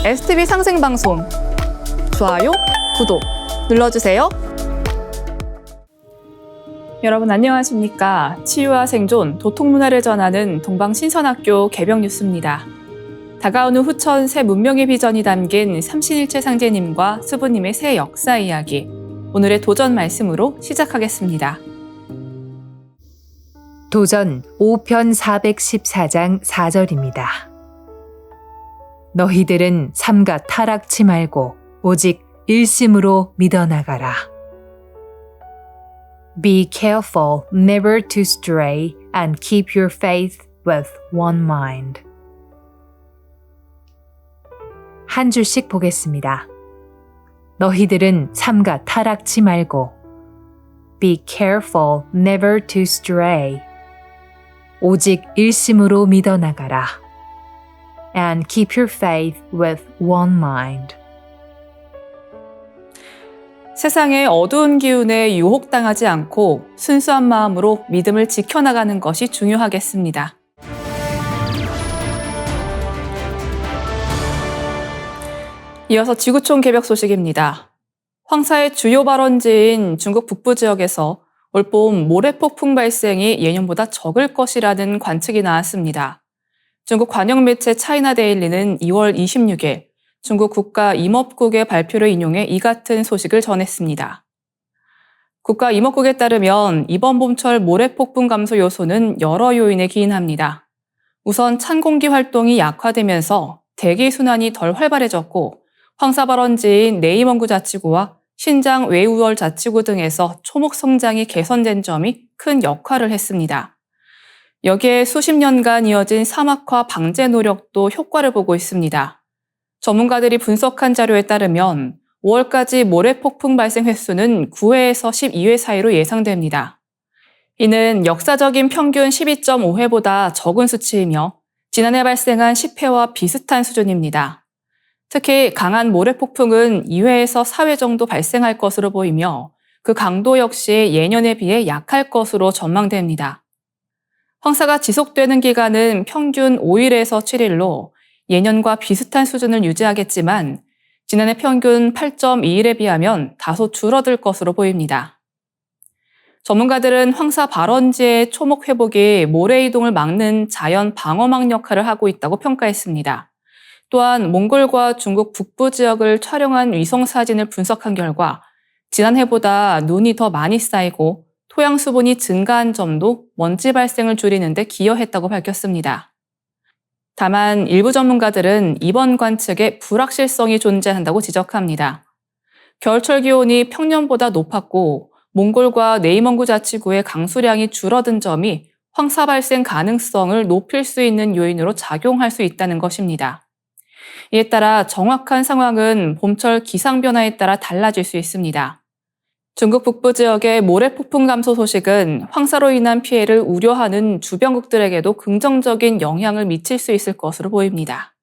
STV 상생방송 좋아요, 구독 눌러주세요. 여러분 안녕하십니까? 치유와 생존, 도통문화를 전하는 동방신선학교 개병 뉴스입니다. 다가오는 후천 새 문명의 비전이 담긴 삼신일체 상제님과 수부님의 새 역사 이야기, 오늘의 도전 말씀으로 시작하겠습니다. 도전 5편 414장 4절입니다. 너희들은 삼가 타락치 말고 오직 일심으로 믿어나가라. Be careful never to stray and keep your faith with one mind. 한 줄씩 보겠습니다. 너희들은 삼가 타락치 말고 Be careful never to stray. 오직 일심으로 믿어나가라. And keep your faith with one mind. 세상의 어두운 기운에 유혹당하지 않고 순수한 마음으로 믿음을 지켜나가는 것이 중요하겠습니다. 이어서 지구촌 개벽 소식입니다. 황사의 주요 발원지인 중국 북부 지역에서 올봄 모래폭풍 발생이 예년보다 적을 것이라는 관측이 나왔습니다. 중국 관영 매체 차이나데일리는 2월 26일 중국 국가임업국의 발표를 인용해 이 같은 소식을 전했습니다. 국가임업국에 따르면 이번 봄철 모래폭풍 감소 요소는 여러 요인에 기인합니다. 우선 찬 공기 활동이 약화되면서 대기 순환이 덜 활발해졌고 황사 발원지인 네이먼구 자치구와 신장 웨이우얼 자치구 등에서 초목 성장이 개선된 점이 큰 역할을 했습니다. 여기에 수십 년간 이어진 사막화 방제 노력도 효과를 보고 있습니다. 전문가들이 분석한 자료에 따르면 5월까지 모래폭풍 발생 횟수는 9회에서 12회 사이로 예상됩니다. 이는 역사적인 평균 12.5회보다 적은 수치이며 지난해 발생한 10회와 비슷한 수준입니다. 특히 강한 모래폭풍은 2회에서 4회 정도 발생할 것으로 보이며 그 강도 역시 예년에 비해 약할 것으로 전망됩니다. 황사가 지속되는 기간은 평균 5일에서 7일로 예년과 비슷한 수준을 유지하겠지만 지난해 평균 8.2일에 비하면 다소 줄어들 것으로 보입니다. 전문가들은 황사 발원지의 초목 회복이 모래 이동을 막는 자연 방어막 역할을 하고 있다고 평가했습니다. 또한 몽골과 중국 북부 지역을 촬영한 위성 사진을 분석한 결과 지난해보다 눈이 더 많이 쌓이고 토양 수분이 증가한 점도 먼지 발생을 줄이는 데 기여했다고 밝혔습니다. 다만 일부 전문가들은 이번 관측에 불확실성이 존재한다고 지적합니다. 겨울철 기온이 평년보다 높았고 몽골과 네이먼구 자치구의 강수량이 줄어든 점이 황사 발생 가능성을 높일 수 있는 요인으로 작용할 수 있다는 것입니다. 이에 따라 정확한 상황은 봄철 기상 변화에 따라 달라질 수 있습니다. 중국 북부 지역의 모래폭풍 감소 소식은 황사로 인한 피해를 우려하는 주변국들에게도 긍정적인 영향을 미칠 수 있을 것으로 보입니다.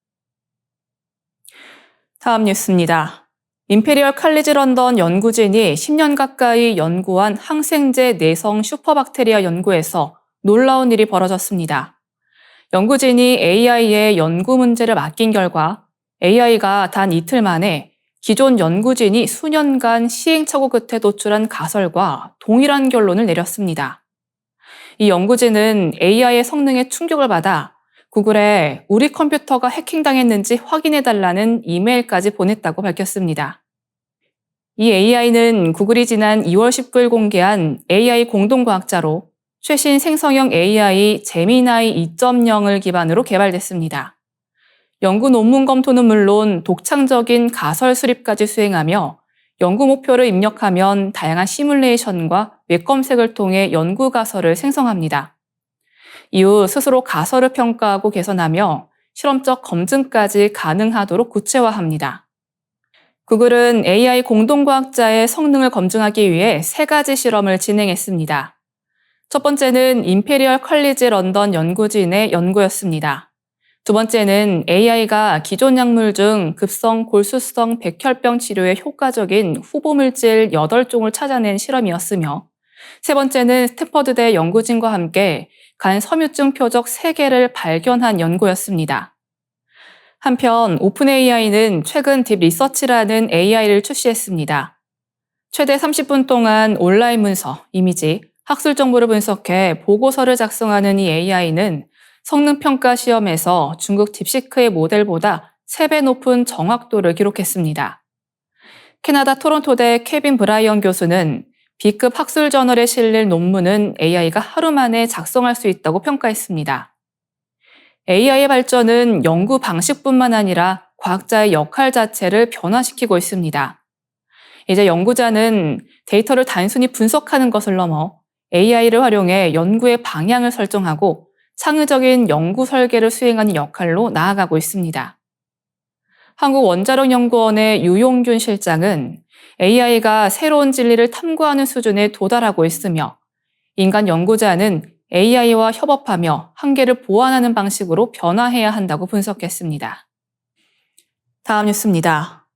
다음 뉴스입니다. 임페리얼 칼리지 런던 연구진이 10년 가까이 연구한 항생제 내성 슈퍼박테리아 연구에서 놀라운 일이 벌어졌습니다. 연구진이 AI의 연구 문제를 맡긴 결과 AI가 단 이틀 만에 기존 연구진이 수년간 시행착오 끝에 도출한 가설과 동일한 결론을 내렸습니다. 이 연구진은 AI의 성능에 충격을 받아 구글에 우리 컴퓨터가 해킹당했는지 확인해달라는 이메일까지 보냈다고 밝혔습니다. 이 AI는 구글이 지난 2월 19일 공개한 AI 공동과학자로 최신 생성형 AI 제미나이 2.0을 기반으로 개발됐습니다. 연구 논문 검토는 물론 독창적인 가설 수립까지 수행하며 연구 목표를 입력하면 다양한 시뮬레이션과 웹 검색을 통해 연구 가설을 생성합니다. 이후 스스로 가설을 평가하고 개선하며 실험적 검증까지 가능하도록 구체화합니다. 구글은 AI 공동과학자의 성능을 검증하기 위해 3가지 실험을 진행했습니다. 첫 번째는 임페리얼 컬리지 런던 연구진의 연구였습니다. 두 번째는 AI가 기존 약물 중 급성 골수성 백혈병 치료에 효과적인 후보물질 8종을 찾아낸 실험이었으며 세 번째는 스탠퍼드대 연구진과 함께 간 섬유증 표적 3개를 발견한 연구였습니다. 한편 오픈 AI는 최근 딥 리서치라는 AI를 출시했습니다. 최대 30분 동안 온라인 문서, 이미지, 학술 정보를 분석해 보고서를 작성하는 이 AI는 성능평가 시험에서 중국 딥시크의 모델보다 3배 높은 정확도를 기록했습니다. 캐나다 토론토대 케빈 브라이언 교수는 B급 학술 저널에 실릴 논문은 AI가 하루 만에 작성할 수 있다고 평가했습니다. AI의 발전은 연구 방식뿐만 아니라 과학자의 역할 자체를 변화시키고 있습니다. 이제 연구자는 데이터를 단순히 분석하는 것을 넘어 AI를 활용해 연구의 방향을 설정하고 창의적인 연구 설계를 수행하는 역할로 나아가고 있습니다. 한국원자력연구원의 유용균 실장은 AI가 새로운 진리를 탐구하는 수준에 도달하고 있으며 인간 연구자는 AI와 협업하며 한계를 보완하는 방식으로 변화해야 한다고 분석했습니다. 다음 뉴스입니다.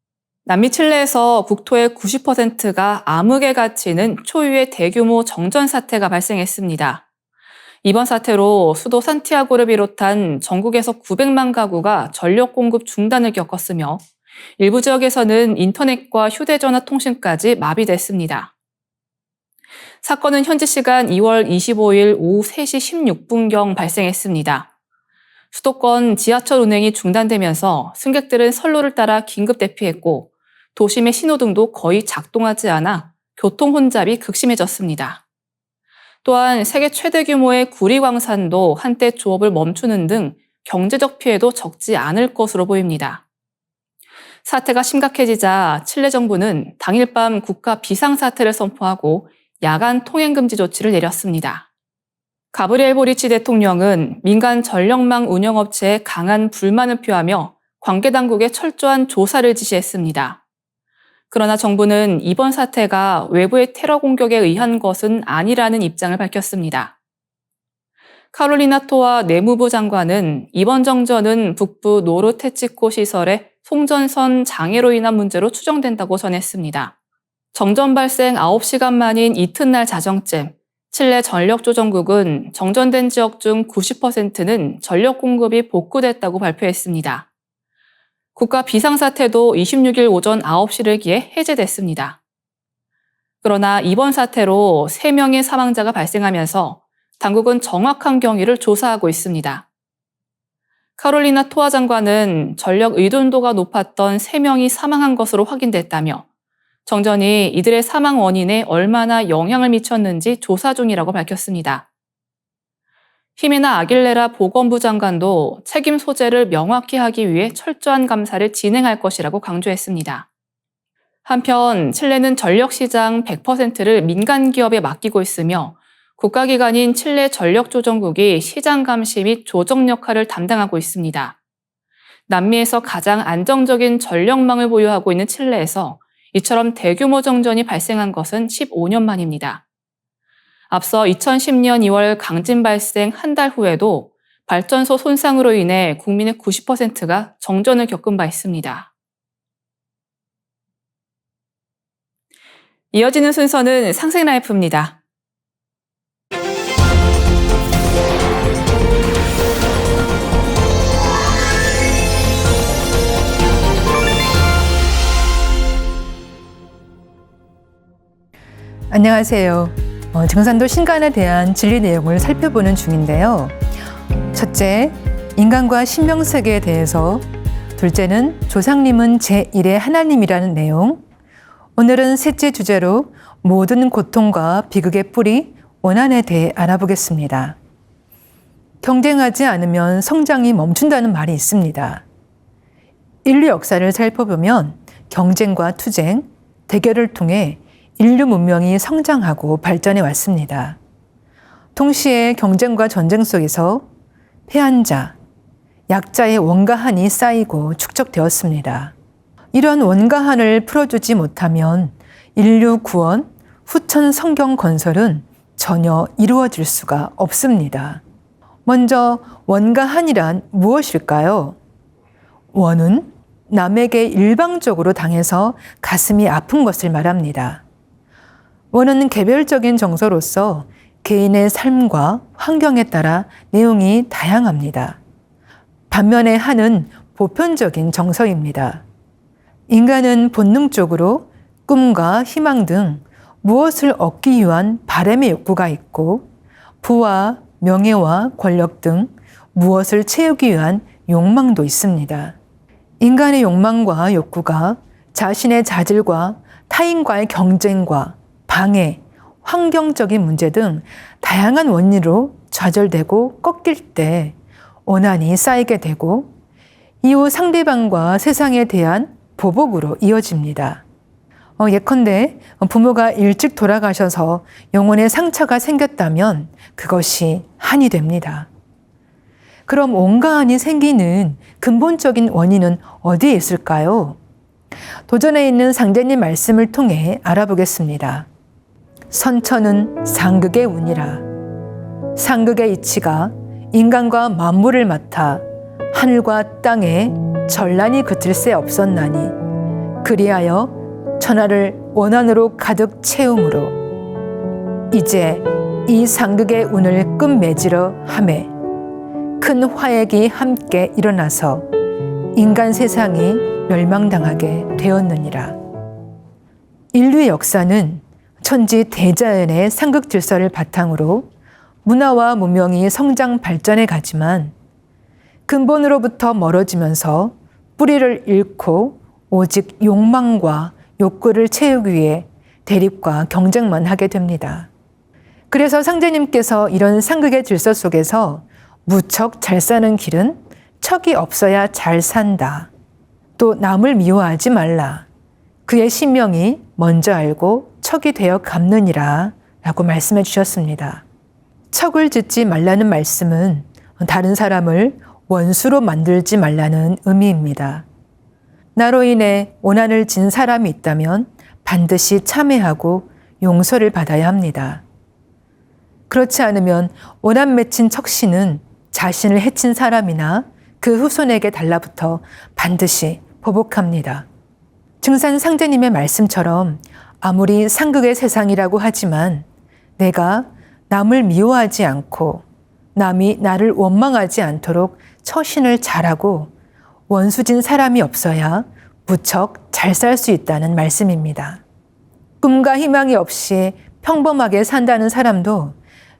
남미 칠레에서 국토의 90%가 암흑에 갇히는 초유의 대규모 정전 사태가 발생했습니다. 이번 사태로 수도 산티아고를 비롯한 전국에서 900만 가구가 전력 공급 중단을 겪었으며 일부 지역에서는 인터넷과 휴대전화 통신까지 마비됐습니다. 사건은 현지 시간 2월 25일 오후 3시 16분경 발생했습니다. 수도권 지하철 운행이 중단되면서 승객들은 선로를 따라 긴급 대피했고 도심의 신호등도 거의 작동하지 않아 교통 혼잡이 극심해졌습니다. 또한 세계 최대 규모의 구리광산도 한때 조업을 멈추는 등 경제적 피해도 적지 않을 것으로 보입니다. 사태가 심각해지자 칠레 정부는 당일 밤 국가 비상사태를 선포하고 야간 통행금지 조치를 내렸습니다. 가브리엘 보리치 대통령은 민간 전력망 운영업체에 강한 불만을 표하며 관계당국에 철저한 조사를 지시했습니다. 그러나 정부는 이번 사태가 외부의 테러 공격에 의한 것은 아니라는 입장을 밝혔습니다. 카롤리나 토아 내무부 장관은 이번 정전은 북부 노르테치코 시설의 송전선 장애로 인한 문제로 추정된다고 전했습니다. 정전 발생 9시간 만인 이튿날 자정쯤 칠레 전력조정국은 정전된 지역 중 90%는 전력 공급이 복구됐다고 발표했습니다. 국가 비상사태도 26일 오전 9시를 기해 해제됐습니다. 그러나 이번 사태로 3명의 사망자가 발생하면서 당국은 정확한 경위를 조사하고 있습니다. 카롤리나 토아 장관은 전력 의존도가 높았던 3명이 사망한 것으로 확인됐다며 정전이 이들의 사망 원인에 얼마나 영향을 미쳤는지 조사 중이라고 밝혔습니다. 히메나 아길레라 보건부 장관도 책임 소재를 명확히 하기 위해 철저한 감사를 진행할 것이라고 강조했습니다. 한편 칠레는 전력시장 100%를 민간 기업에 맡기고 있으며 국가기관인 칠레 전력조정국이 시장 감시 및 조정 역할을 담당하고 있습니다. 남미에서 가장 안정적인 전력망을 보유하고 있는 칠레에서 이처럼 대규모 정전이 발생한 것은 15년 만입니다. 앞서 2010년 2월 강진 발생 한 달 후에도 발전소 손상으로 인해 국민의 90%가 정전을 겪은 바 있습니다. 이어지는 순서는 상생라이프입니다. 안녕하세요. 증산도 신간에 대한 진리 내용을 살펴보는 중인데요. 첫째, 인간과 신명세계에 대해서, 둘째는 조상님은 제1의 하나님이라는 내용, 오늘은 셋째 주제로 모든 고통과 비극의 뿌리, 원한에 대해 알아보겠습니다. 경쟁하지 않으면 성장이 멈춘다는 말이 있습니다. 인류 역사를 살펴보면 경쟁과 투쟁, 대결을 통해 인류 문명이 성장하고 발전해 왔습니다. 동시에 경쟁과 전쟁 속에서 패한 자, 약자의 원가한이 쌓이고 축적되었습니다. 이런 원가한을 풀어주지 못하면 인류 구원, 후천 성경 건설은 전혀 이루어질 수가 없습니다. 먼저 원가한이란 무엇일까요? 원은 남에게 일방적으로 당해서 가슴이 아픈 것을 말합니다. 원은 개별적인 정서로서 개인의 삶과 환경에 따라 내용이 다양합니다. 반면에 한은 보편적인 정서입니다. 인간은 본능적으로 꿈과 희망 등 무엇을 얻기 위한 바람의 욕구가 있고 부와 명예와 권력 등 무엇을 채우기 위한 욕망도 있습니다. 인간의 욕망과 욕구가 자신의 자질과 타인과의 경쟁과 방해, 환경적인 문제 등 다양한 원인으로 좌절되고 꺾일 때 원한이 쌓이게 되고 이후 상대방과 세상에 대한 보복으로 이어집니다. 예컨대 부모가 일찍 돌아가셔서 영혼에 상처가 생겼다면 그것이 한이 됩니다. 그럼 온갖 한이 생기는 근본적인 원인은 어디에 있을까요? 도전에 있는 상제님 말씀을 통해 알아보겠습니다. 선천은 상극의 운이라. 상극의 이치가 인간과 만물을 맡아 하늘과 땅에 전란이 그칠 새 없었나니 그리하여 천하를 원한으로 가득 채우므로 이제 이 상극의 운을 끝맺으려 하매 큰 화액이 함께 일어나서 인간 세상이 멸망당하게 되었느니라. 인류의 역사는 천지 대자연의 상극 질서를 바탕으로 문화와 문명이 성장 발전해 가지만 근본으로부터 멀어지면서 뿌리를 잃고 오직 욕망과 욕구를 채우기 위해 대립과 경쟁만 하게 됩니다. 그래서 상제님께서 이런 상극의 질서 속에서 무척 잘 사는 길은 척이 없어야 잘 산다. 또 남을 미워하지 말라. 그의 신명이 먼저 알고 척이 되어 갚느니라 라고 말씀해 주셨습니다. 척을 짓지 말라는 말씀은 다른 사람을 원수로 만들지 말라는 의미입니다. 나로 인해 오난을 진 사람이 있다면 반드시 참회하고 용서를 받아야 합니다. 그렇지 않으면 오난 맺힌 척신은 자신을 해친 사람이나 그 후손에게 달라붙어 반드시 보복합니다. 증산 상제님의 말씀처럼 아무리 상극의 세상이라고 하지만 내가 남을 미워하지 않고 남이 나를 원망하지 않도록 처신을 잘하고 원수진 사람이 없어야 무척 잘 살 수 있다는 말씀입니다. 꿈과 희망이 없이 평범하게 산다는 사람도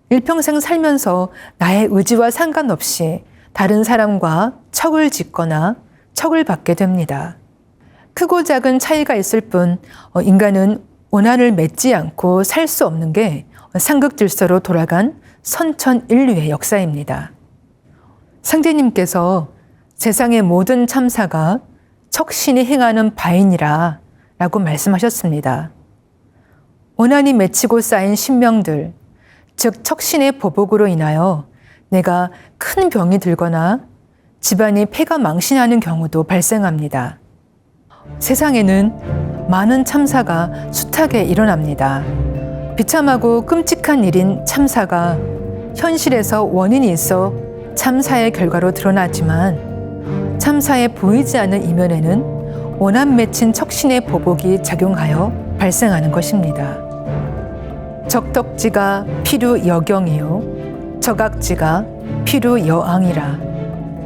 일평생 살면서 나의 의지와 상관없이 다른 사람과 척을 짓거나 척을 받게 됩니다. 크고 작은 차이가 있을 뿐 인간은 원한을 맺지 않고 살 수 없는 게 상극 질서로 돌아간 선천 인류의 역사입니다. 상제님께서 세상의 모든 참사가 척신이 행하는 바이니라 라고 말씀하셨습니다. 원한이 맺히고 쌓인 신명들, 즉 척신의 보복으로 인하여 내가 큰 병이 들거나 집안이 폐가 망신하는 경우도 발생합니다. 세상에는 많은 참사가 숱하게 일어납니다. 비참하고 끔찍한 일인 참사가 현실에서 원인이 있어 참사의 결과로 드러나지만 참사에 보이지 않는 이면에는 원한 맺힌 척신의 보복이 작용하여 발생하는 것입니다. 적덕지가 필요 여경이요 적악지가 필요 여앙이라.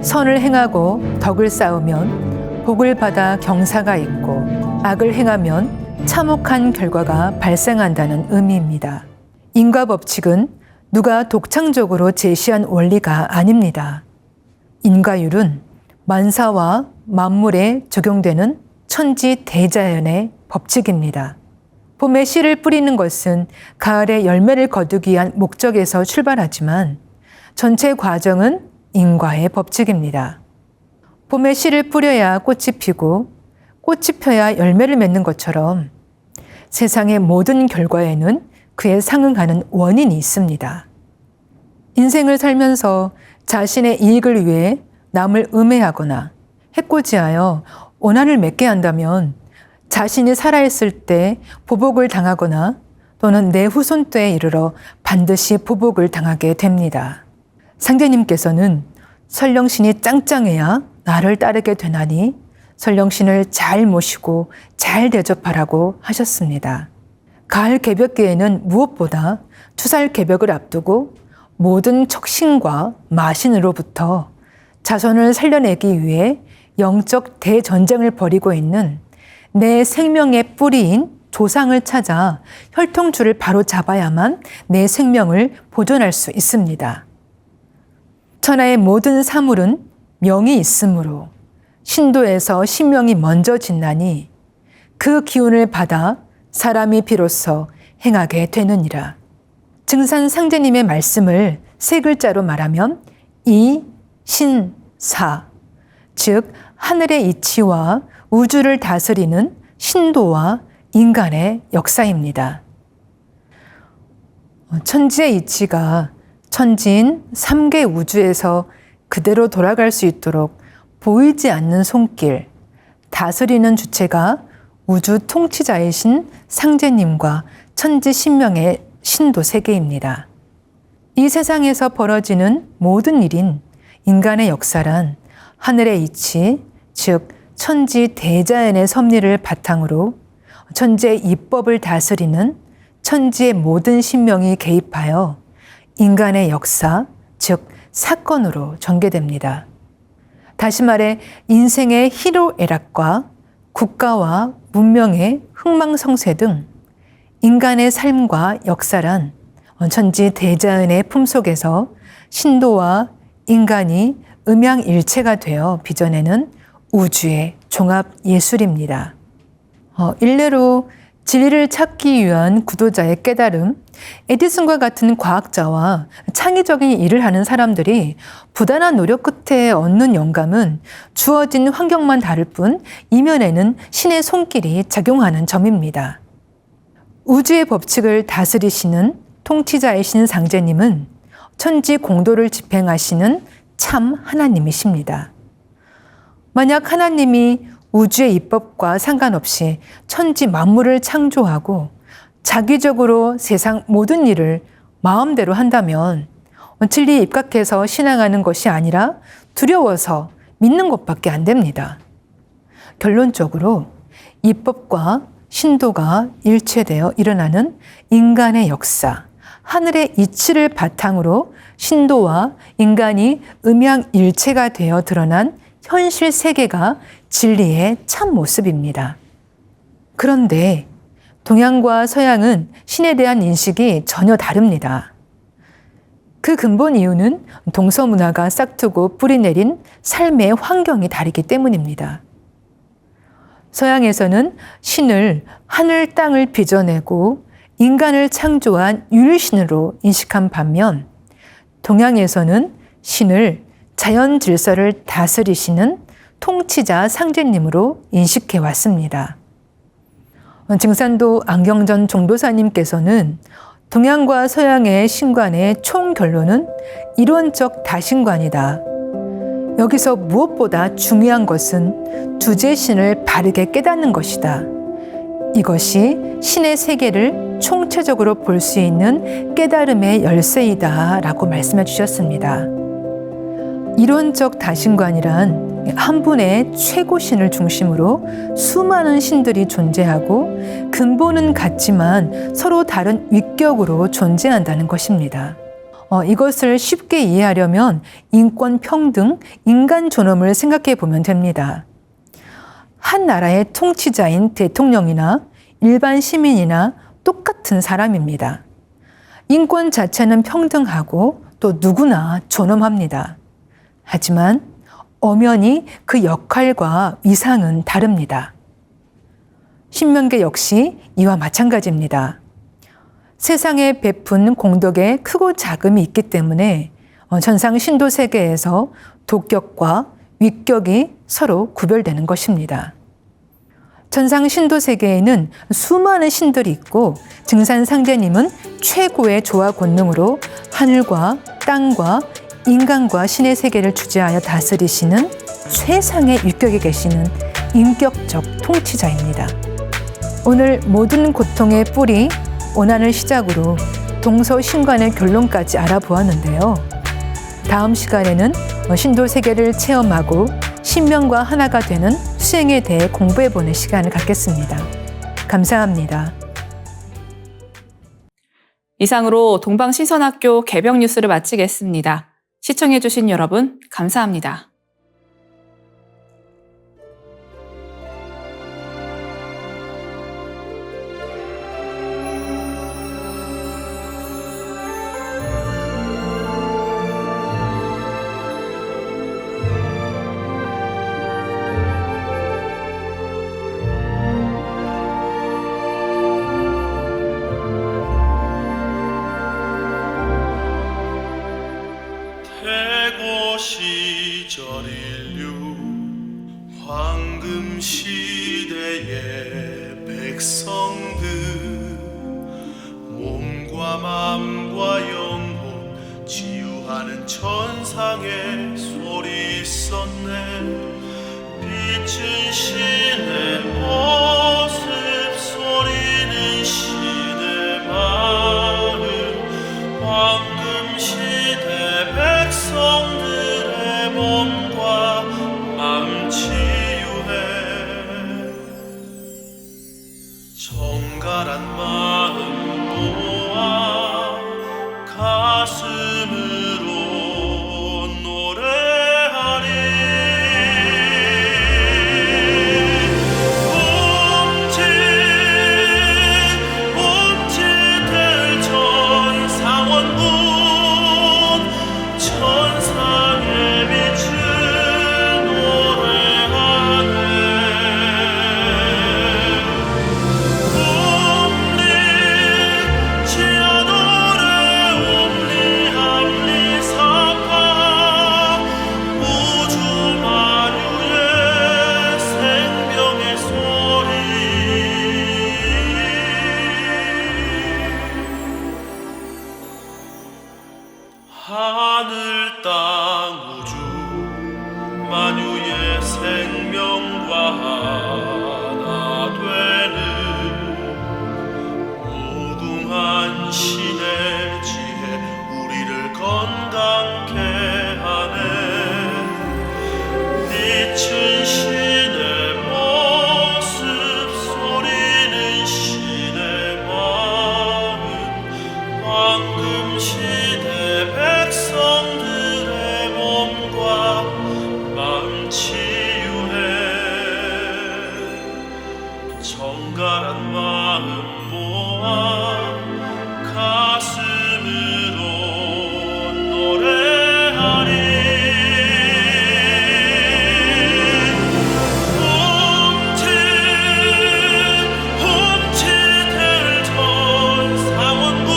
선을 행하고 덕을 쌓으면 복을 받아 경사가 있고 악을 행하면 참혹한 결과가 발생한다는 의미입니다. 인과법칙은 누가 독창적으로 제시한 원리가 아닙니다. 인과율은 만사와 만물에 적용되는 천지 대자연의 법칙입니다. 봄에 씨를 뿌리는 것은 가을에 열매를 거두기 위한 목적에서 출발하지만 전체 과정은 인과의 법칙입니다. 봄에 씨를 뿌려야 꽃이 피고 꽃이 펴야 열매를 맺는 것처럼 세상의 모든 결과에는 그에 상응하는 원인이 있습니다. 인생을 살면서 자신의 이익을 위해 남을 음해하거나 해코지하여 원한을 맺게 한다면 자신이 살아있을 때 보복을 당하거나 또는 내 후손 때에 이르러 반드시 보복을 당하게 됩니다. 상제님께서는 설령신이 짱짱해야 나를 따르게 되나니 설령신을 잘 모시고 잘 대접하라고 하셨습니다. 가을 개벽기에는 무엇보다 추살 개벽을 앞두고 모든 척신과 마신으로부터 자손을 살려내기 위해 영적 대전쟁을 벌이고 있는 내 생명의 뿌리인 조상을 찾아 혈통줄을 바로 잡아야만 내 생명을 보존할 수 있습니다. 천하의 모든 사물은 명이 있으므로 신도에서 신명이 먼저 짓나니 그 기운을 받아 사람이 비로소 행하게 되느니라. 증산상제님의 말씀을 세 글자로 말하면 이신사, 즉 하늘의 이치와 우주를 다스리는 신도와 인간의 역사입니다. 천지의 이치가 천지인 3개 우주에서 그대로 돌아갈 수 있도록 보이지 않는 손길, 다스리는 주체가 우주 통치자이신 상제님과 천지 신명의 신도 세계입니다. 이 세상에서 벌어지는 모든 일인 인간의 역사란 하늘의 이치, 즉 천지 대자연의 섭리를 바탕으로 천지의 이법을 다스리는 천지의 모든 신명이 개입하여 인간의 역사, 즉 사건으로 전개됩니다. 다시 말해 인생의 희로애락과 국가와 문명의 흥망성쇠 등 인간의 삶과 역사란 천지 대자연의 품속에서 신도와 인간이 음양일체가 되어 빚어내는 우주의 종합 예술입니다. 일례로 진리를 찾기 위한 구도자의 깨달음, 에디슨과 같은 과학자와 창의적인 일을 하는 사람들이 부단한 노력 끝에 얻는 영감은 주어진 환경만 다를 뿐 이면에는 신의 손길이 작용하는 점입니다. 우주의 법칙을 다스리시는 통치자이신 상제님은 천지 공도를 집행하시는 참 하나님이십니다. 만약 하나님이 우주의 입법과 상관없이 천지 만물을 창조하고 자기적으로 세상 모든 일을 마음대로 한다면 진리에 입각해서 신앙하는 것이 아니라 두려워서 믿는 것밖에 안 됩니다. 결론적으로 입법과 신도가 일체되어 일어나는 인간의 역사, 하늘의 이치를 바탕으로 신도와 인간이 음양일체가 되어 드러난 현실 세계가 진리의 참 모습입니다. 그런데 동양과 서양은 신에 대한 인식이 전혀 다릅니다. 그 근본 이유는 동서문화가 싹트고 뿌리내린 삶의 환경이 다르기 때문입니다. 서양에서는 신을 하늘 땅을 빚어내고 인간을 창조한 유일신으로 인식한 반면 동양에서는 신을 자연 질서를 다스리시는 통치자 상제님으로 인식해 왔습니다. 증산도 안경전 종도사님께서는 동양과 서양의 신관의 총 결론은 이론적 다신관이다. 여기서 무엇보다 중요한 것은 주제신을 바르게 깨닫는 것이다. 이것이 신의 세계를 총체적으로 볼 수 있는 깨달음의 열쇠이다 라고 말씀해 주셨습니다. 이론적 다신관이란 한 분의 최고신을 중심으로 수많은 신들이 존재하고 근본은 같지만 서로 다른 위격으로 존재한다는 것입니다. 이것을 쉽게 이해하려면 인권 평등, 인간 존엄을 생각해 보면 됩니다. 한 나라의 통치자인 대통령이나 일반 시민이나 똑같은 사람입니다. 인권 자체는 평등하고 또 누구나 존엄합니다. 하지만 엄연히 그 역할과 위상은 다릅니다. 신명계 역시 이와 마찬가지입니다. 세상에 베푼 공덕에 크고 작음이 있기 때문에 전상 신도 세계에서 독격과 위격이 서로 구별되는 것입니다. 전상 신도 세계에는 수많은 신들이 있고 증산 상제님은 최고의 조화 권능으로 하늘과 땅과 인간과 신의 세계를 주재하여 다스리시는 최상의 위격에 계시는 인격적 통치자입니다. 오늘 모든 고통의 뿌리, 오난을 시작으로 동서신관의 결론까지 알아보았는데요. 다음 시간에는 신도 세계를 체험하고 신명과 하나가 되는 수행에 대해 공부해보는 시간을 갖겠습니다. 감사합니다. 이상으로 동방신선학교 개병 뉴스를 마치겠습니다. 시청해주신 여러분 감사합니다. 황금 시대의 백성들 몸과 마음과 영혼 치유하는 천상의 소리 있었네. 빛은 신의 모습 소리는 신의 마음 황금 시대 백성들의 몸과 마음 치유해. 정갈한 마음 모아 가슴으로 노래하리. 움찔움찔 될 천상원군 천상의 빛을 노래하네. 옴리 치아노레 옴리 함리 사파 우주 만유의 생명의 소리. 하늘 땅 우주 만유의 생명과 하나 되는 무궁한 신의 지혜 우리를 건강케 하네. 빛은 신의 모습 소리는 신의 마음 황금 시대 백성들의 몸과 마음 치유해. 정갈한 마음 모아 가슴으로 노래하리. 움찔움찔 될 천상원군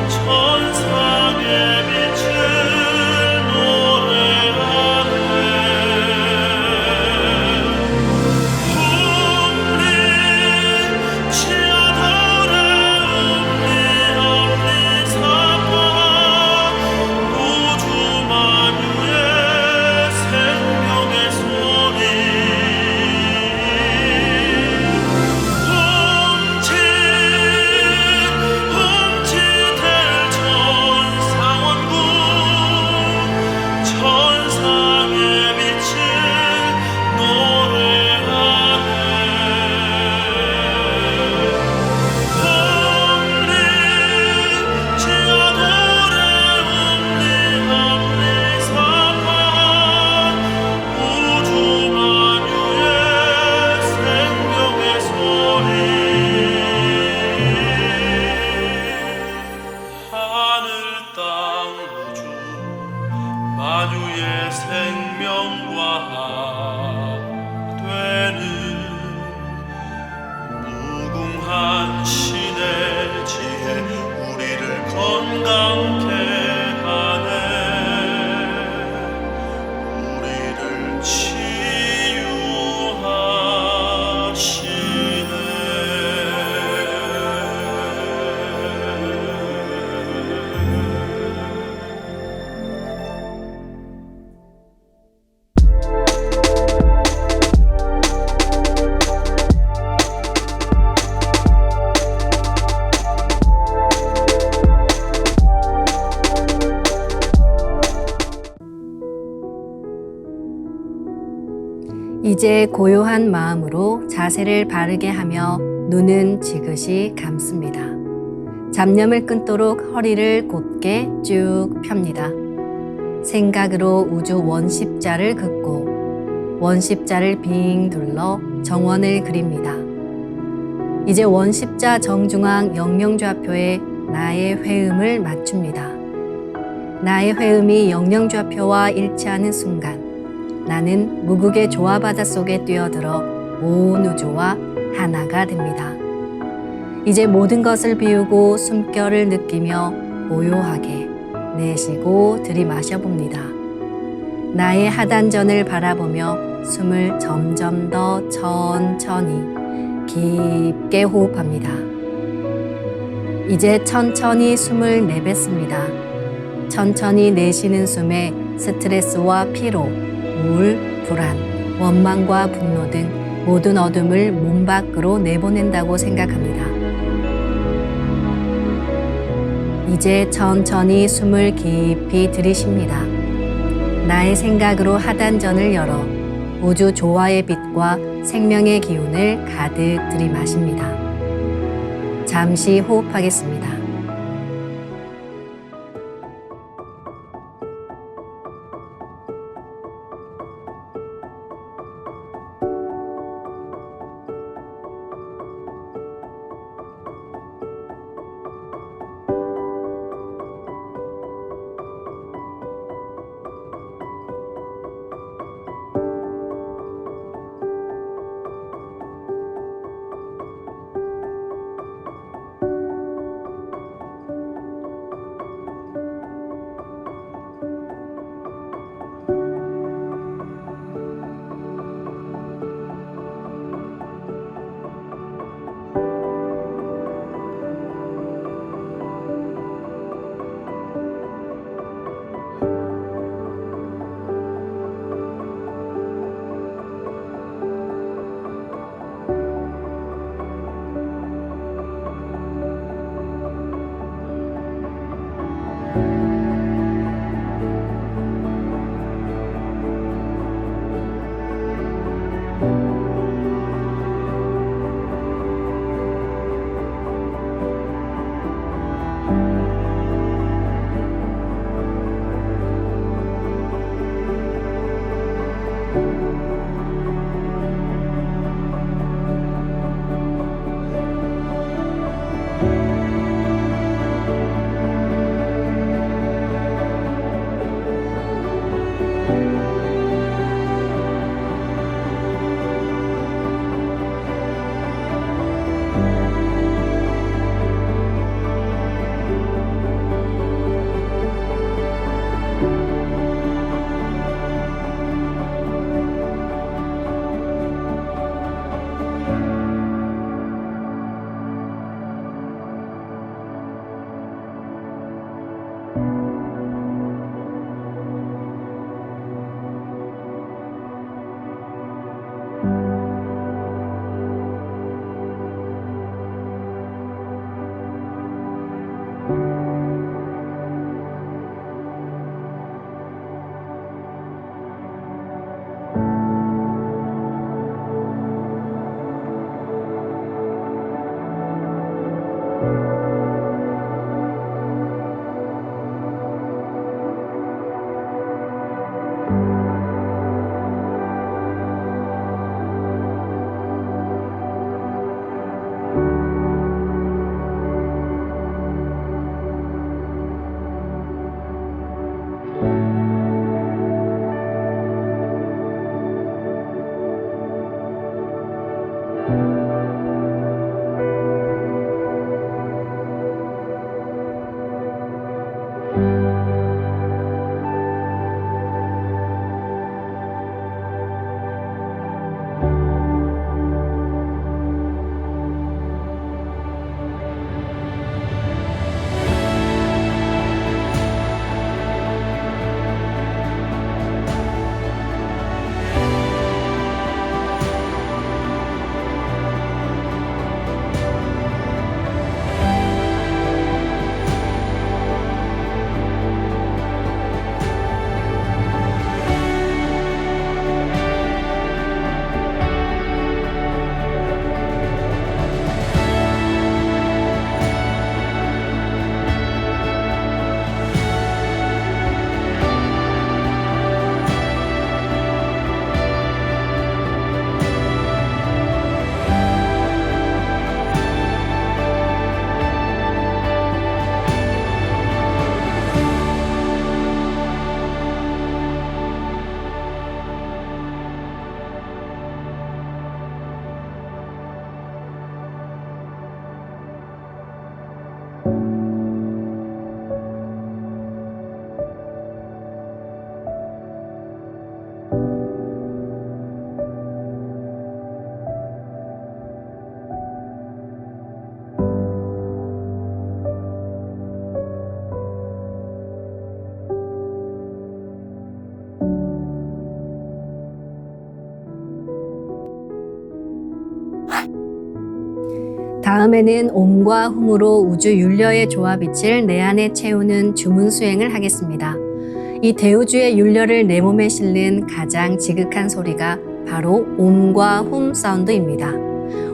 천상의 빛을 노래하네. 옴리 치아노레 옴리 함리 사파 우주 만유의 생명의 소리. 움찔움찔 될 천상원군 천상의 빛을 노래하네. 옴리 치아노레 옴리 함리 사파 우주 만유의 생명의 소리. 하늘 땅 우주 만유의 생명과 되는 무궁한 신의 지혜 우리를 건강케 하네. 우리를 이제 고요한 마음으로 자세를 바르게 하며 눈은 지그시 감습니다. 잡념을 끊도록 허리를 곧게 쭉 펴니다. 생각으로 우주 원십자를 긋고 원십자를 빙 둘러 정원을 그립니다. 이제 원십자 정중앙 영영좌표에 나의 회음을 맞춥니다. 나의 회음이 영영좌표와 일치하는 순간 나는 무국의 조화바다 속에 뛰어들어 온 우주와 하나가 됩니다. 이제 모든 것을 비우고 숨결을 느끼며 고요하게 내쉬고 들이마셔 봅니다. 나의 하단전을 바라보며 숨을 점점 더 천천히 깊게 호흡합니다. 이제 천천히 숨을 내뱉습니다. 천천히 내쉬는 숨에 스트레스와 피로, 우울, 불안, 원망과 분노 등 모든 어둠을 몸 밖으로 내보낸다고 생각합니다. 이제 천천히 숨을 깊이 들이쉽니다. 나의 생각으로 하단전을 열어 우주 조화의 빛과 생명의 기운을 가득 들이마십니다. 잠시 호흡하겠습니다. 다음에는 옴과 훔으로 우주 윤려의 조화빛을 내 안에 채우는 주문 수행을 하겠습니다. 이 대우주의 윤려를 내 몸에 실는 가장 지극한 소리가 바로 옴과 훔 사운드입니다.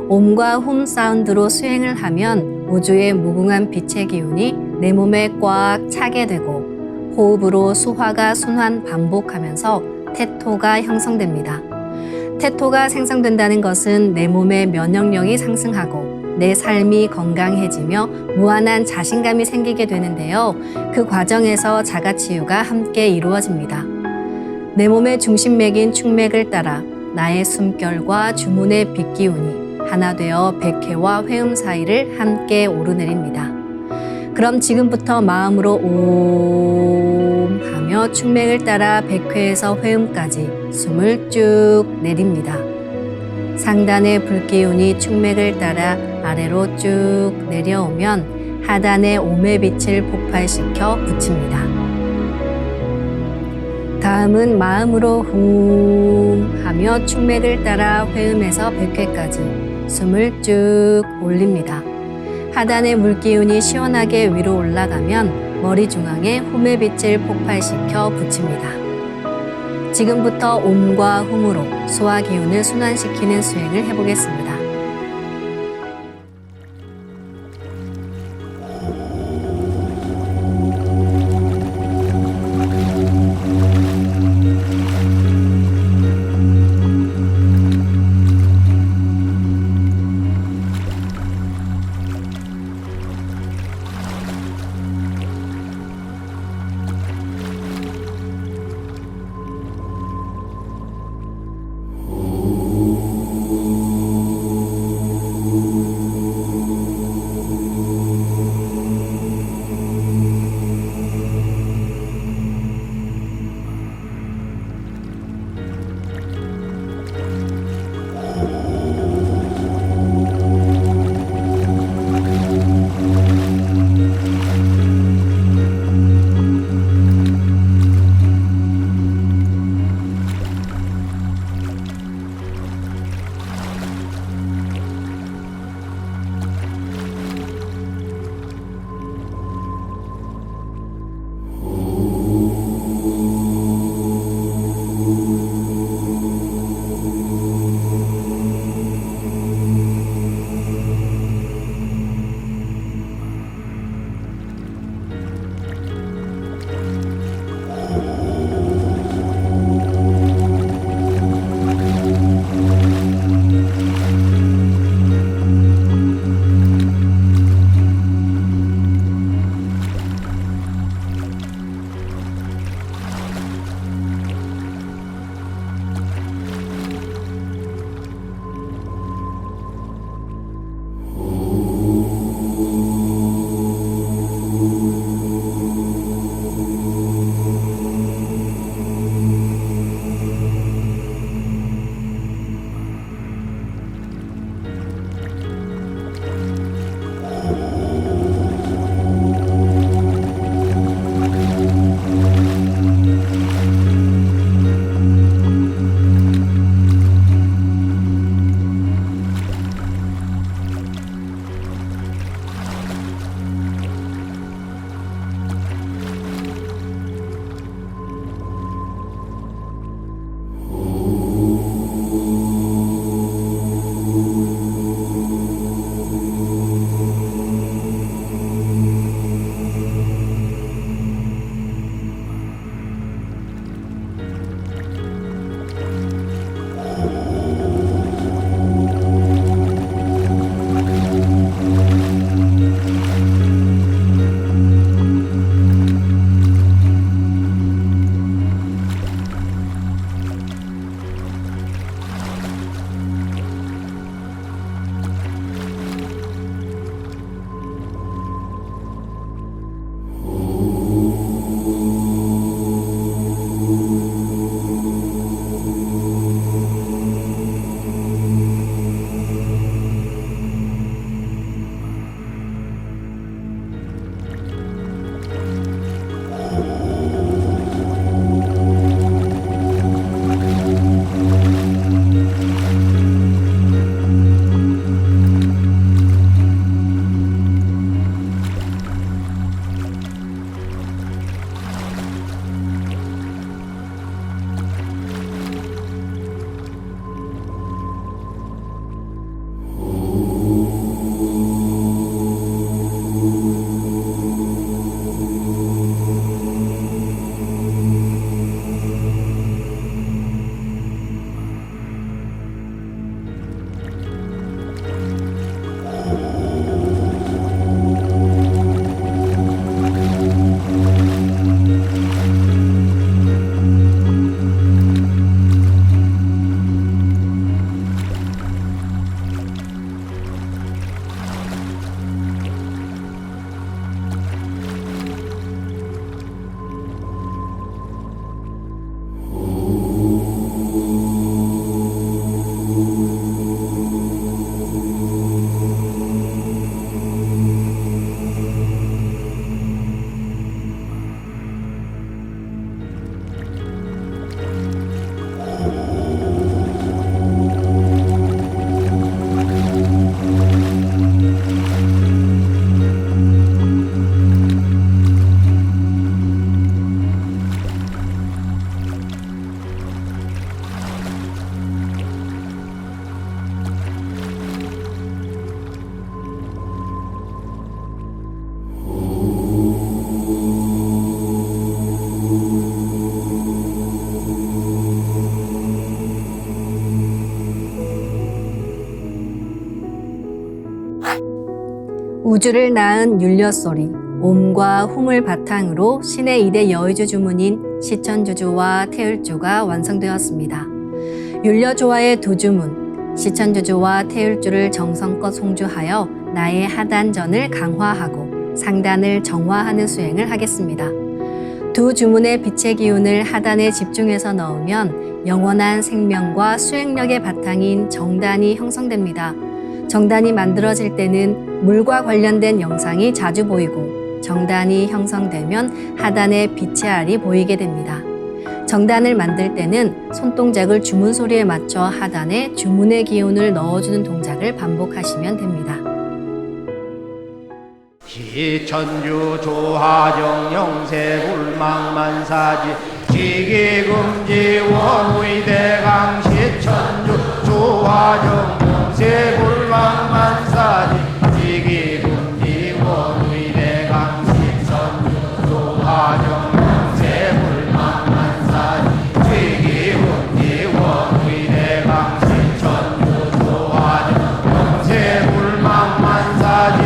옴과 훔 사운드로 수행을 하면 우주의 무궁한 빛의 기운이 내 몸에 꽉 차게 되고 호흡으로 수화가 순환 반복하면서 태토가 형성됩니다. 태토가 생성된다는 것은 내 몸의 면역력이 상승하고 내 삶이 건강해지며 무한한 자신감이 생기게 되는데요. 그 과정에서 자가치유가 함께 이루어집니다. 내 몸의 중심맥인 축맥을 따라 나의 숨결과 주문의 빛기운이 하나 되어 백회와 회음 사이를 함께 오르내립니다. 그럼 지금부터 마음으로 옴 하며 축맥을 따라 백회에서 회음까지 숨을 쭉 내립니다. 상단의 불기운이 축맥을 따라 아래로 쭉 내려오면 하단의 옴의 빛을 폭발시켜 붙입니다. 다음은 마음으로 훔 하며 축맥을 따라 회음에서 백회까지 숨을 쭉 올립니다. 하단의 물기운이 시원하게 위로 올라가면 머리 중앙에 홈의 빛을 폭발시켜 붙입니다. 지금부터 옴과 훔으로 소화 기운을 순환시키는 수행을 해보겠습니다. 우주를 낳은 율려소리, 옴과 hum을 바탕으로 신의 2대 여의주 주문인 시천주주와 태율주가 완성되었습니다. 율려조화의 두 주문, 시천주주와 태율주를 정성껏 송주하여 나의 하단전을 강화하고 상단을 정화하는 수행을 하겠습니다. 두 주문의 빛의 기운을 하단에 집중해서 넣으면 영원한 생명과 수행력의 바탕인 정단이 형성됩니다. 정단이 만들어질 때는 물과 관련된 영상이 자주 보이고 정단이 형성되면 하단에 빛의 알이 보이게 됩니다. 정단을 만들 때는 손동작을 주문 소리에 맞춰 하단에 주문의 기운을 넣어주는 동작을 반복하시면 됩니다. 시천주 조하정 영세불망만사지 지기금지 원의대강 시천주 조하정 영세불망만사지 지기금지 원의대강 시천주 조하정 영세불망만사지 지기금지 원의대강 시천주 조하정 영세불망만사지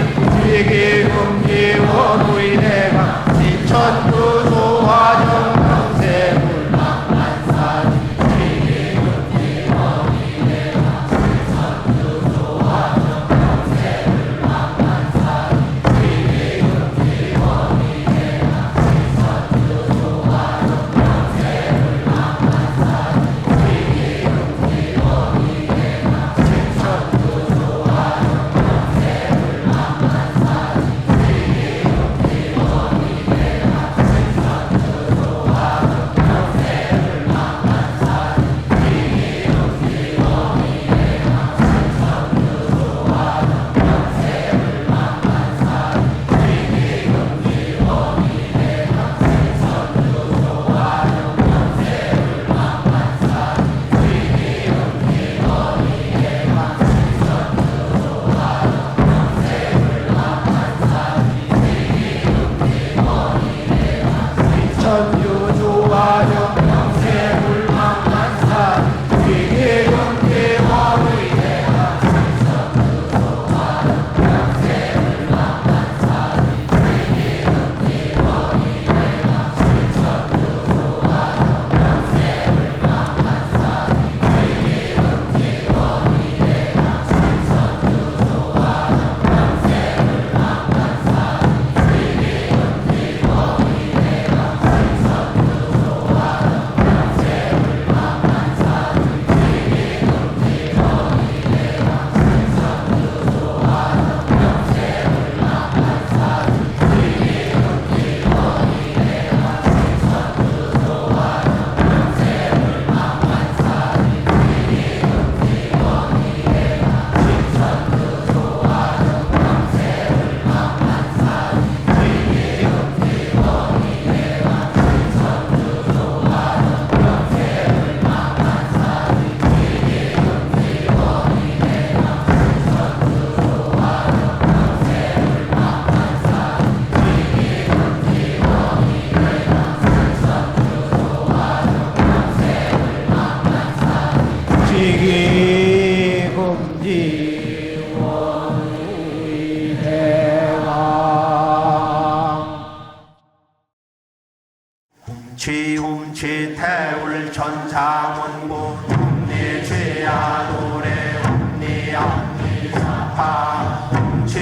지기금지 원의대강 시천주 조하정 영세불망만사지 지기금지 원의대강 시천주 조하정 영세불망만사지 지기금지 원의대강 시천주 조하정 영세불망만사지 지기금지 원의대강 시천주 조하정 천주 조화정 영세불망만사지 지기금지 원의대강 지기금지 원의대강 훔치 태울 천상원고 훔니 죄야 노래 훔니 앞니 사파 훔치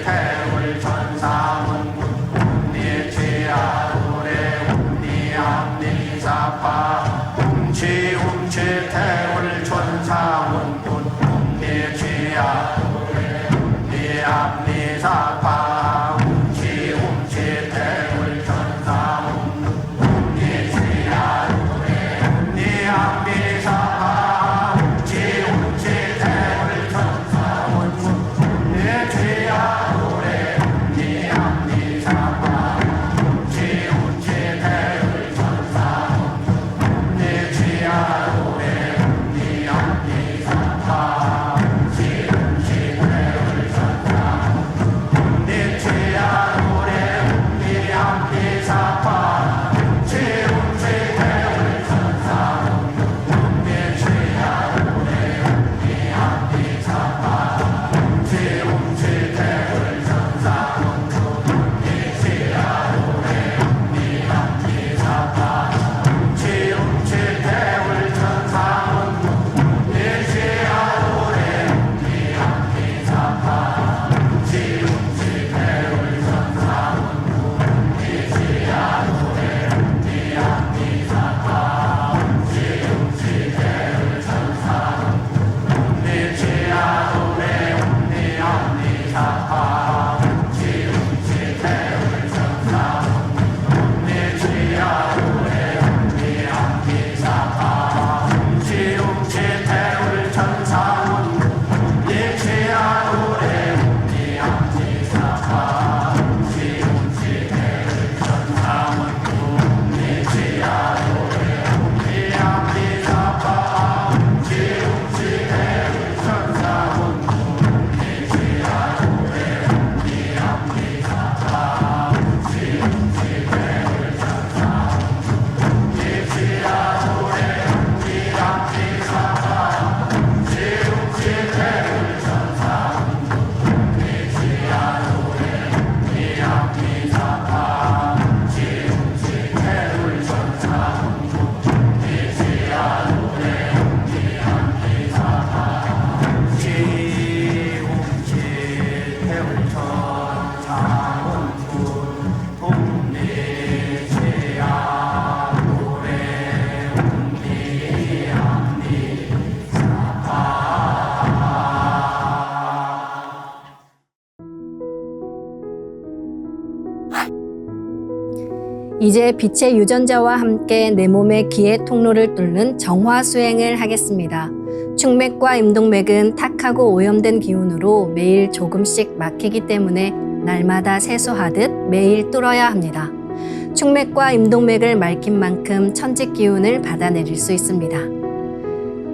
태울 천상원고 훔니 죄야 노래 훔니 앞니 사파 훔치 태울 천상원고 훔니 죄야 노래 훔니 앞니 사파 훔치 태울 천상원고 훔니 죄야 노래 훔니 이제 빛의 유전자와 함께 내 몸의 기의 통로를 뚫는 정화 수행을 하겠습니다. 충맥과 임동맥은 탁하고 오염된 기운으로 매일 조금씩 막히기 때문에 날마다 세수하듯 매일 뚫어야 합니다. 충맥과 임동맥을 맑힌 만큼 천직 기운을 받아내릴 수 있습니다.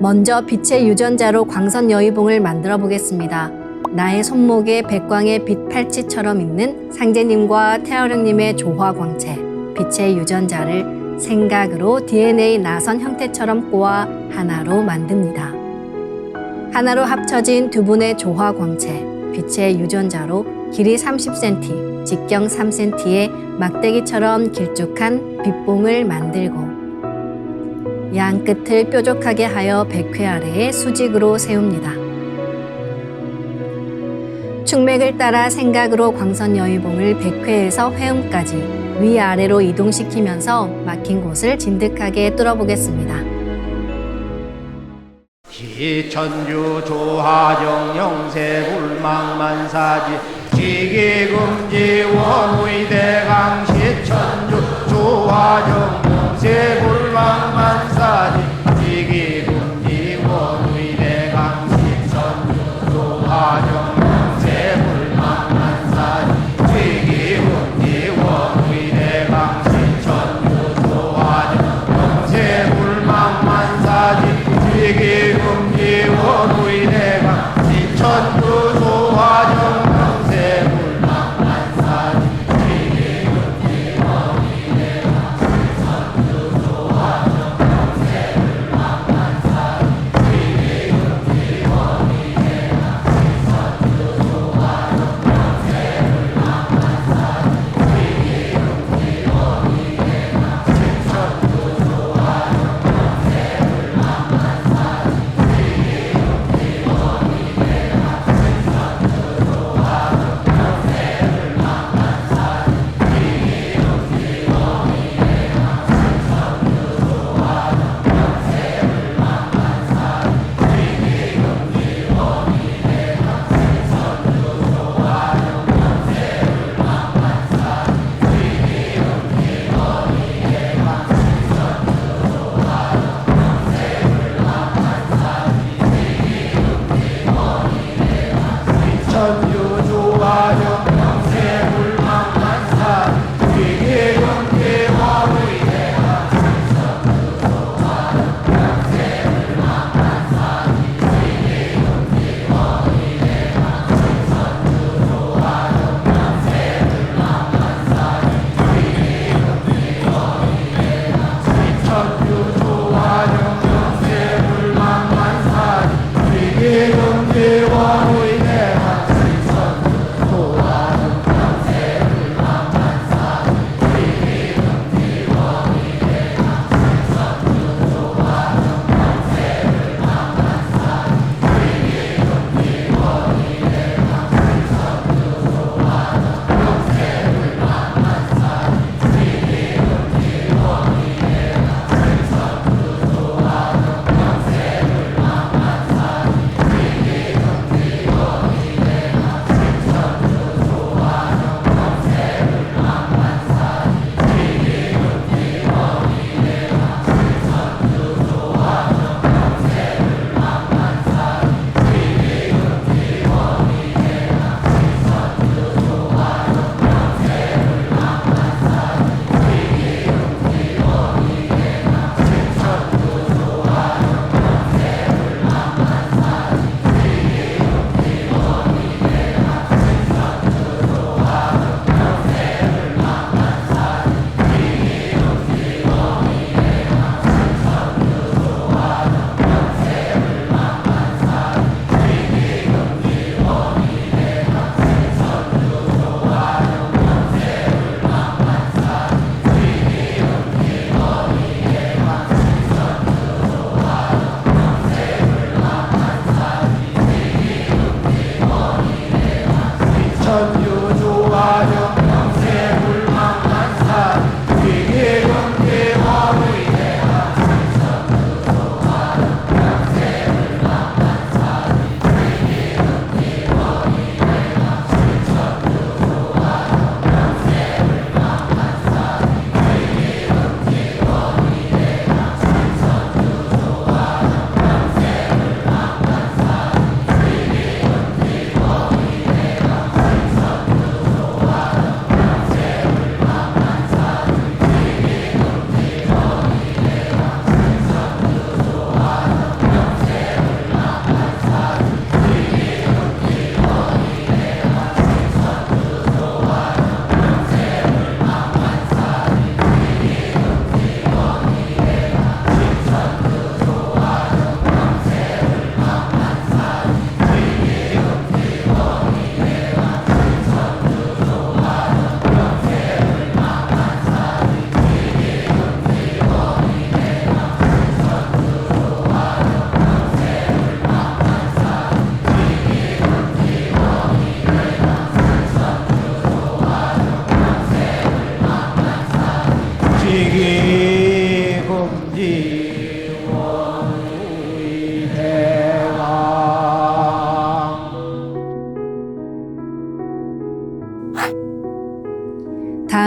먼저 빛의 유전자로 광선 여의봉을 만들어 보겠습니다. 나의 손목에 백광의 빛 팔찌처럼 있는 상제님과 태어령님의 조화광채, 빛의 유전자를 생각으로 DNA 나선 형태처럼 꼬아 하나로 만듭니다. 하나로 합쳐진 두 분의 조화광채, 빛의 유전자로 길이 30cm, 직경 3cm의 막대기처럼 길쭉한 빛봉을 만들고 양 끝을 뾰족하게 하여 백회 아래에 수직으로 세웁니다. 충맥을 따라 생각으로 광선 여의봉을 백회에서 회음까지 위아래로 이동시키면서 막힌 곳을 진득하게 뚫어보겠습니다. 기천주 조하정 영세 불망만사지 지기금지 원의대강 시천주 조하정 영세 불망만사지 지기금지 원의대강 시천주 조하정 영세 불망만사지 지기금지 원의대강 시천주 조하정 영세 불망만사지 지기금지 원의대강 시천주 조하정 영세 불망만사지 지기금지 원의대강 시천주 조하정 영세 불망만사지 지기금지 원의대강 시천주 조하정 영세 불망만사지 지기금지 원의대강 시천주 조하정 영세 불망만사지 지기금지 원의대강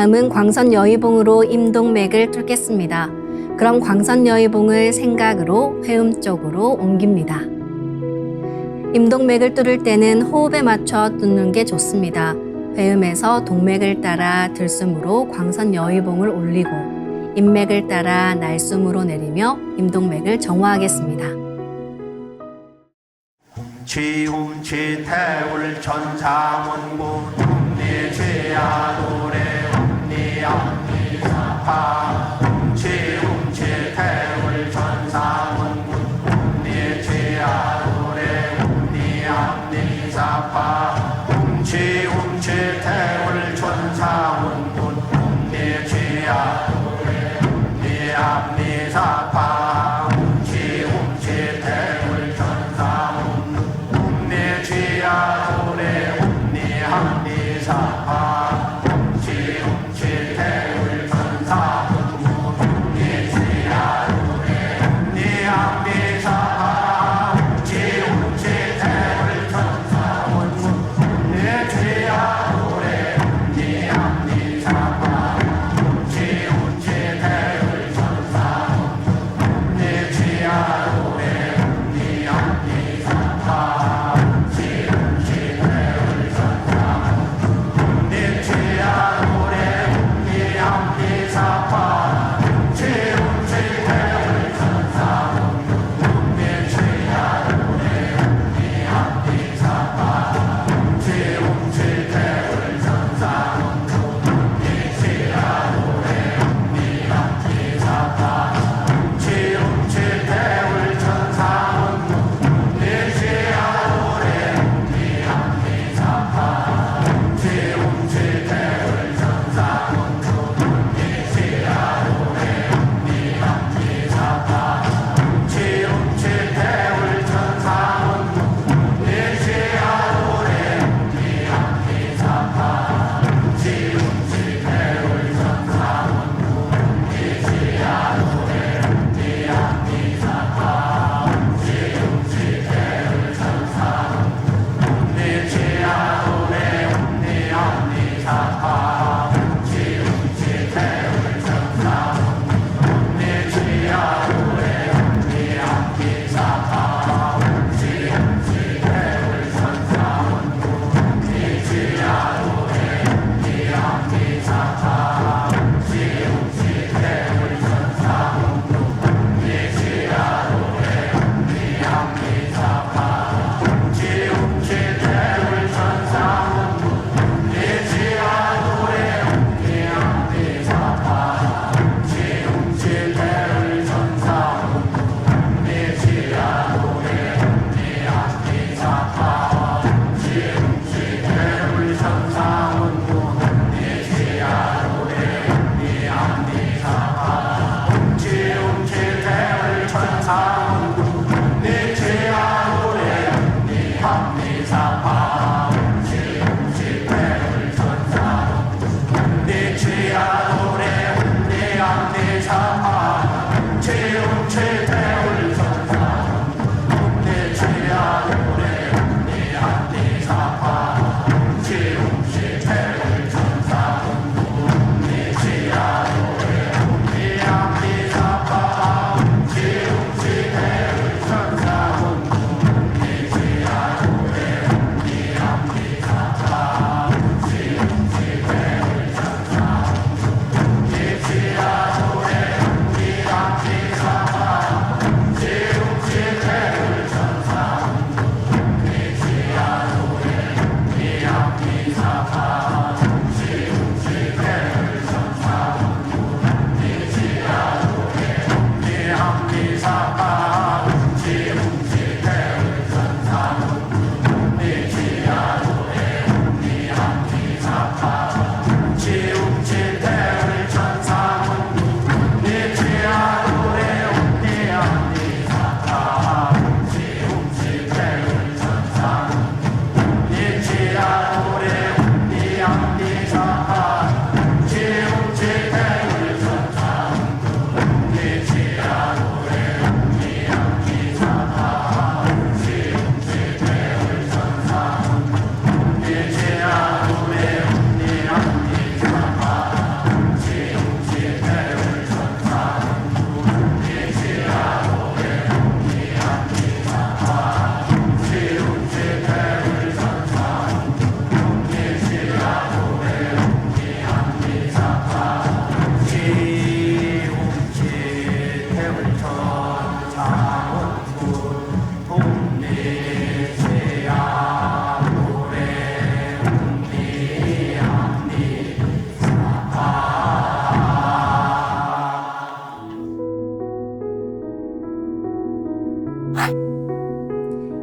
다음은 광선 여의봉으로 임동맥을 뚫겠습니다. 그럼 광선 여의봉을 생각으로 회음 쪽으로 옮깁니다. 임동맥을 뚫을 때는 호흡에 맞춰 뚫는 게 좋습니다. 회음에서 동맥을 따라 들숨으로 광선 여의봉을 올리고 인맥을 따라 날숨으로 내리며 임동맥을 정화하겠습니다. 지움치 태울 천사문구 내 죄아도래 내 암니사파 지움치 태울 천사문구 내 죄아도래 내 암니사파 지움치 태울 천사문구 내 죄아도래 내 암니사파 지움치 태울 천사문구 내 죄아도래 내 암니사파 지움치 태울 천사문구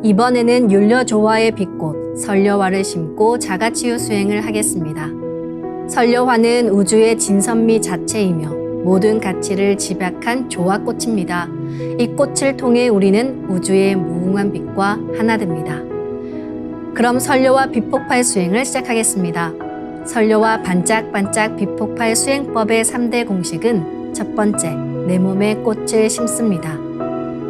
이번에는 율려조화의 빛꽃 설려화를 심고 자가치유 수행을 하겠습니다. 설려화는 우주의 진선미 자체이며 모든 가치를 집약한 조화꽃입니다. 이 꽃을 통해 우리는 우주의 무궁한 빛과 하나 됩니다. 그럼 설려화 빛폭발 수행을 시작하겠습니다. 설려화 반짝반짝 빛폭발 수행법의 3대 공식은 첫 번째, 내 몸에 꽃을 심습니다.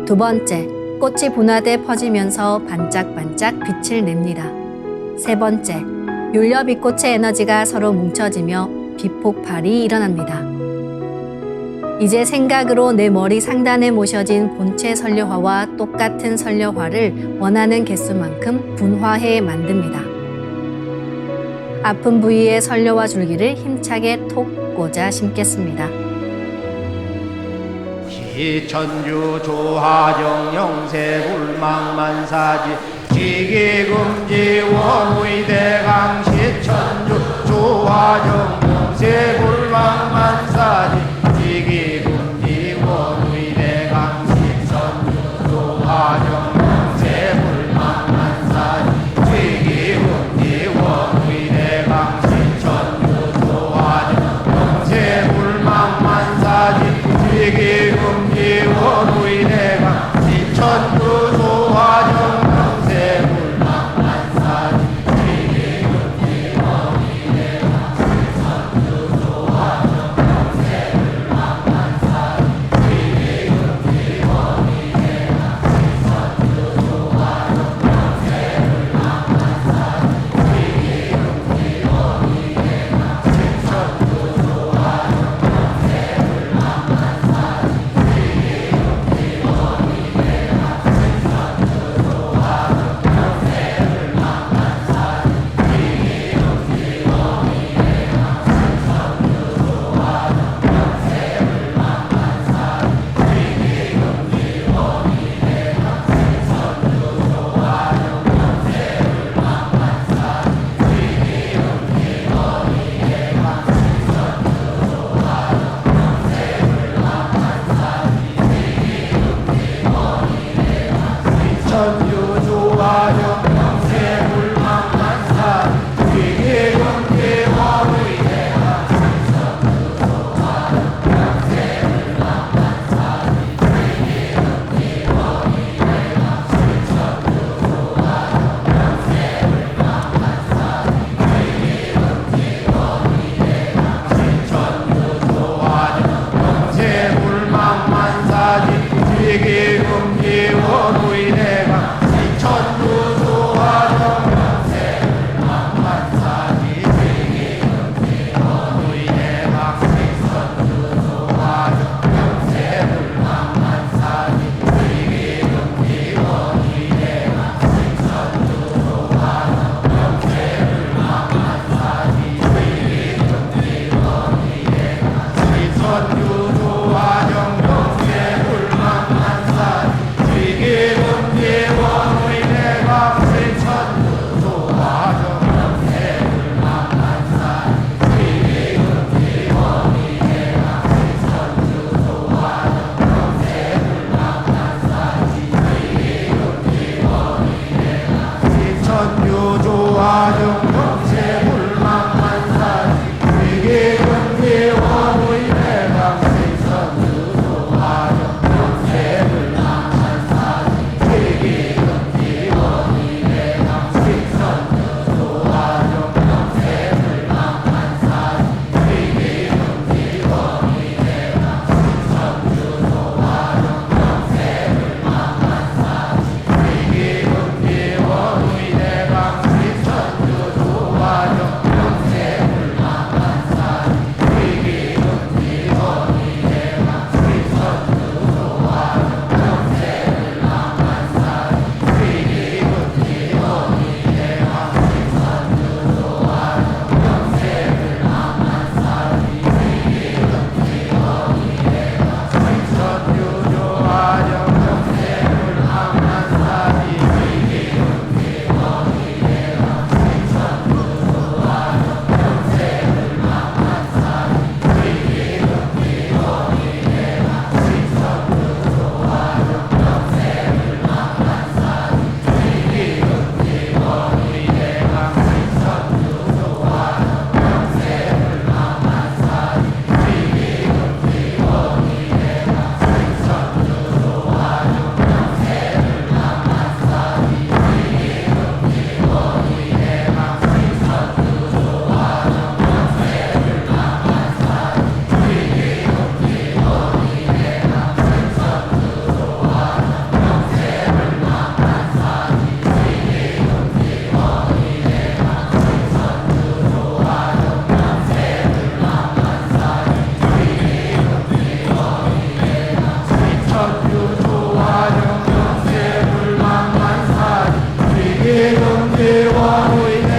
두 번째, 꽃이 분화돼 퍼지면서 반짝반짝 빛을 냅니다. 세 번째, 율려 빛꽃의 에너지가 서로 뭉쳐지며 빛폭발이 일어납니다. 이제 생각으로 내 머리 상단에 모셔진 본체 설려화와 똑같은 설려화를 원하는 개수만큼 분화해 만듭니다. 아픈 부위에 설려화 줄기를 힘차게 톡 꽂아 심겠습니다. 시천주 조화정 영세불망만사지 지기금지 원의대강 시천주 조화정 영세불망만사지 지기금지 원의대강 시천주 조화정 영세불망만사지 지기금지 원의대강 시천주 조화정 영세불망만사지 지기금지 원의대강 시천주 조화정 영세불망만사지 지기금지 원의대강 시천주 조화정 영세불망만사지 위기금지 원의대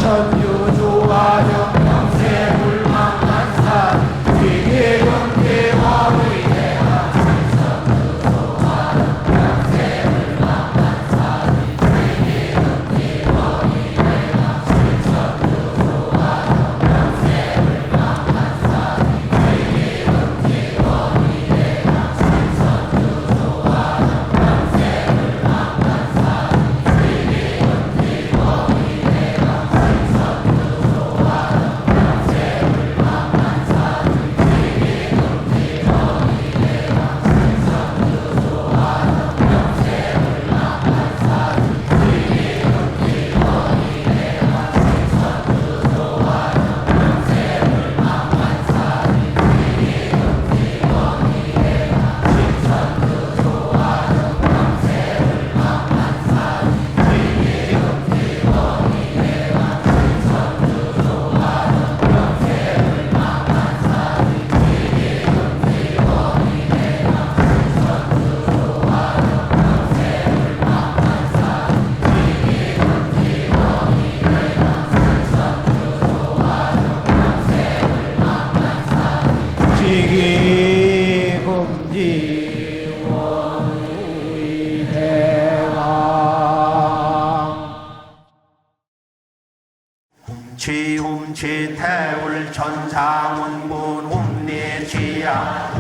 천유조화정 명세불망만사 위기금지 원의대 위기금지 원의대왕 훔치 태울 천상운군 훔리지야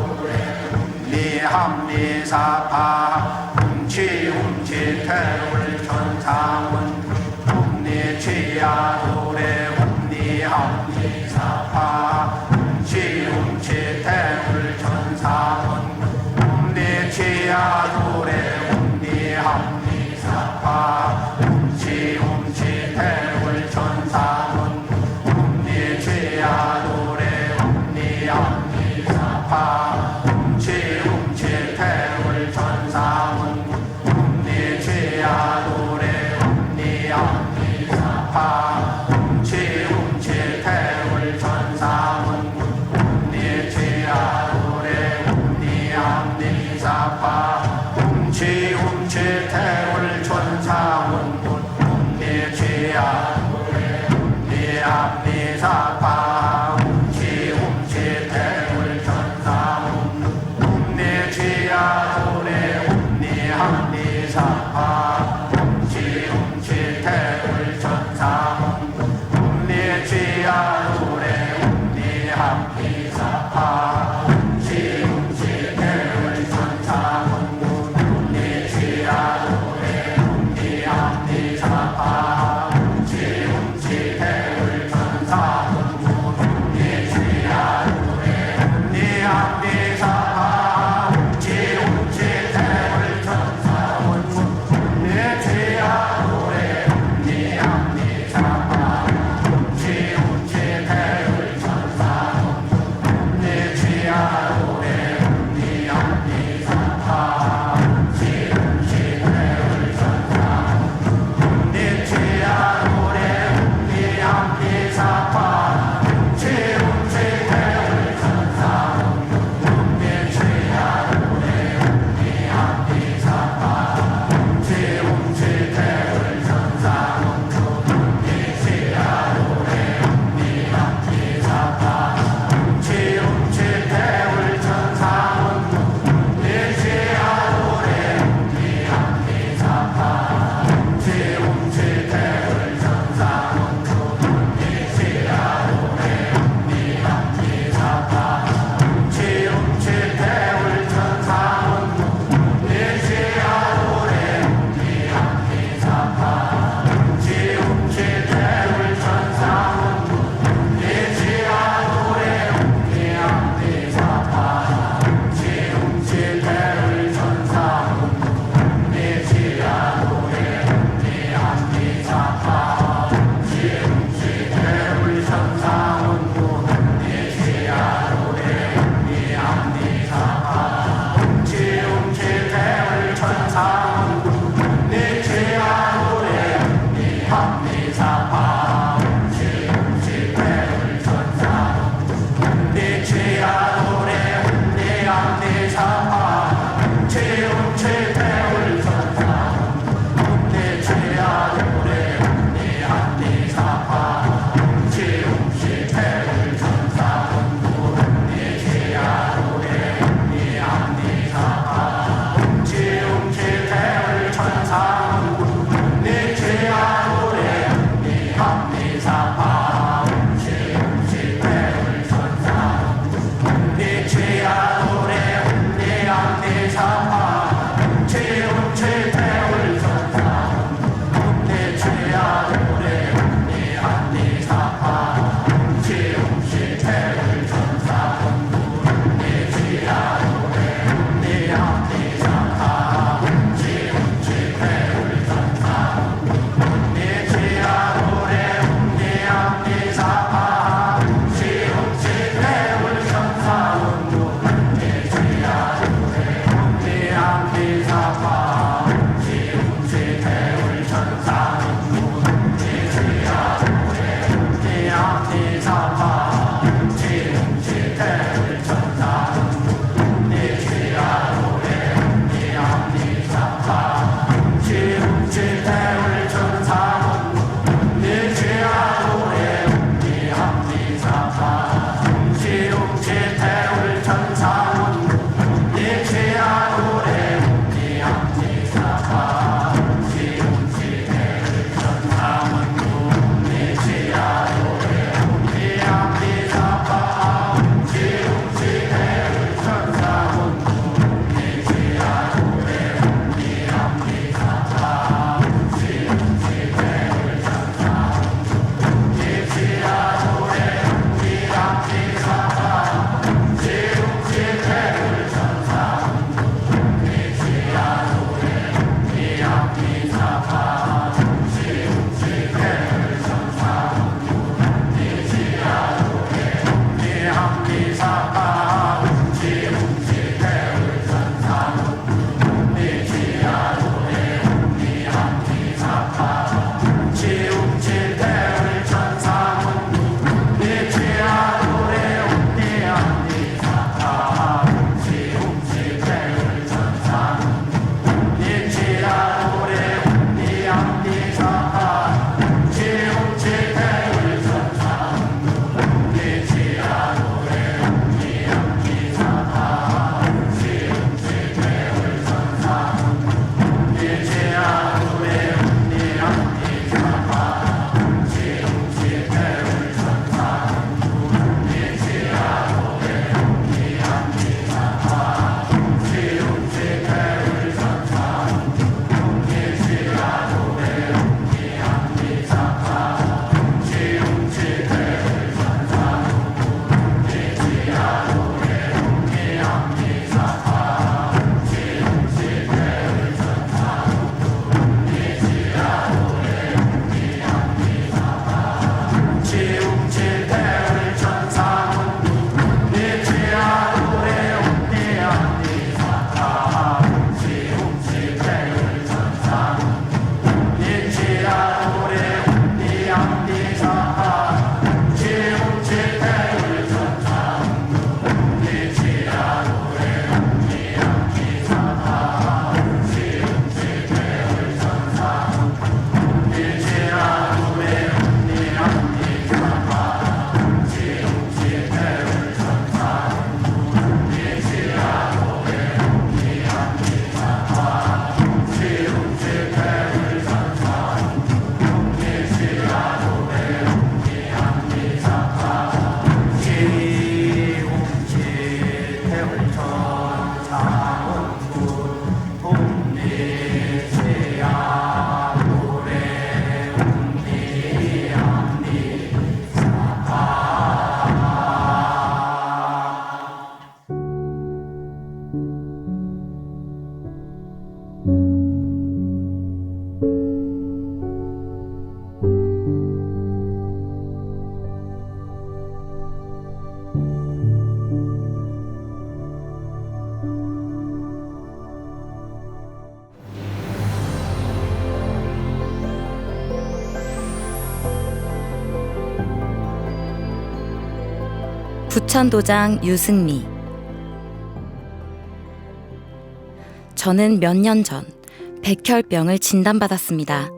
훔리합리사파 훔치 태울 천상운 훔리지야 노래 훔리합리사파 훔치 태울 천상운 훔리지야 노래 훔리합리사파 훔치 태울 천상운 훔리지야 노래 훔리합리사파 훔치 태울 천상운 훔리지야 노래 훔리합리사파 훔치 태울 천상운 훔리지야 노래 훔리합리사파 훔치 태울 천상운 부천도장 유승미. 저는 몇 년 전 백혈병을 진단받았습니다.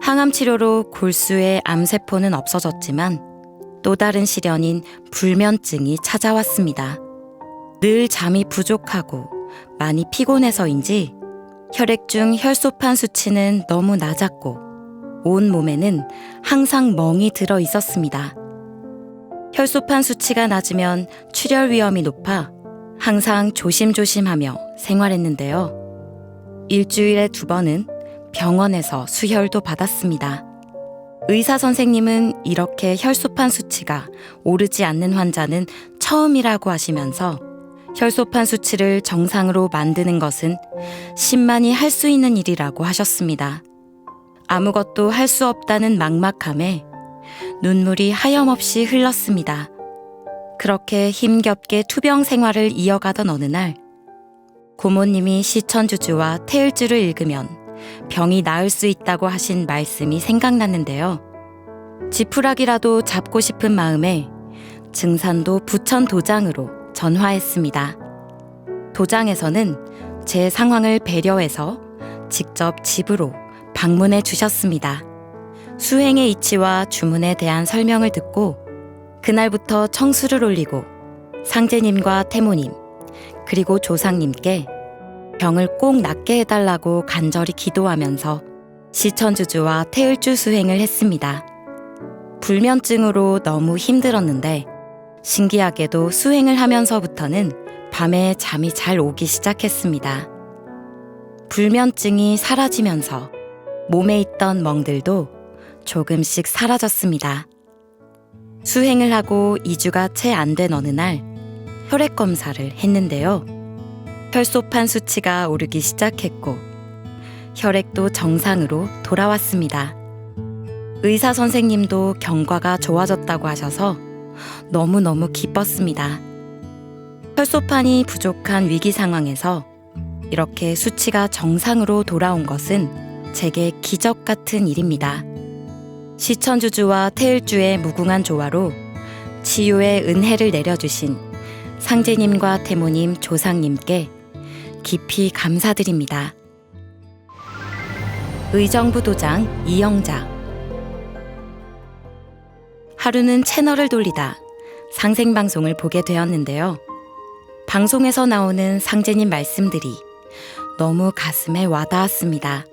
항암 치료로 골수의 암세포는 없어졌지만 또 다른 시련인 불면증이 찾아왔습니다. 늘 잠이 부족하고 많이 피곤해서인지 혈액중 혈소판 수치는 너무 낮았고 온 몸에는 항상 멍이 들어 있었습니다. 혈소판 수치가 낮으면 출혈 위험이 높아 항상 조심조심하며 생활했는데요. 일주일에 2번은 병원에서 수혈도 받았습니다. 의사 선생님은 이렇게 혈소판 수치가 오르지 않는 환자는 처음이라고 하시면서 혈소판 수치를 정상으로 만드는 것은 신만이 할 수 있는 일이라고 하셨습니다. 아무것도 할 수 없다는 막막함에 눈물이 하염없이 흘렀습니다. 그렇게 힘겹게 투병 생활을 이어가던 어느 날 고모님이 시천주주와 태을주를 읽으면 병이 나을 수 있다고 하신 말씀이 생각났는데요. 지푸라기라도 잡고 싶은 마음에 증산도 부천도장으로 전화했습니다. 도장에서는 제 상황을 배려해서 직접 집으로 방문해 주셨습니다. 수행의 이치와 주문에 대한 설명을 듣고 그날부터 청수를 올리고 상제님과 태모님 그리고 조상님께 병을 꼭 낫게 해달라고 간절히 기도하면서 시천주주와 태을주 수행을 했습니다. 불면증으로 너무 힘들었는데 신기하게도 수행을 하면서부터는 밤에 잠이 잘 오기 시작했습니다. 불면증이 사라지면서 몸에 있던 멍들도 조금씩 사라졌습니다. 수행을 하고 2주가 채 안 된 어느 날 혈액 검사를 했는데요. 혈소판 수치가 오르기 시작했고 혈액도 정상으로 돌아왔습니다. 의사 선생님도 경과가 좋아졌다고 하셔서 너무너무 기뻤습니다. 혈소판이 부족한 위기 상황에서 이렇게 수치가 정상으로 돌아온 것은 제게 기적 같은 일입니다. 시천주주와 태을주의 무궁한 조화로 치유의 은혜를 내려주신 상제님과 태모님, 조상님께 깊이 감사드립니다. 의정부 도장 이영자. 하루는 채널을 돌리다 상생방송을 보게 되었는데요. 방송에서 나오는 상제님 말씀들이 너무 가슴에 와닿았습니다.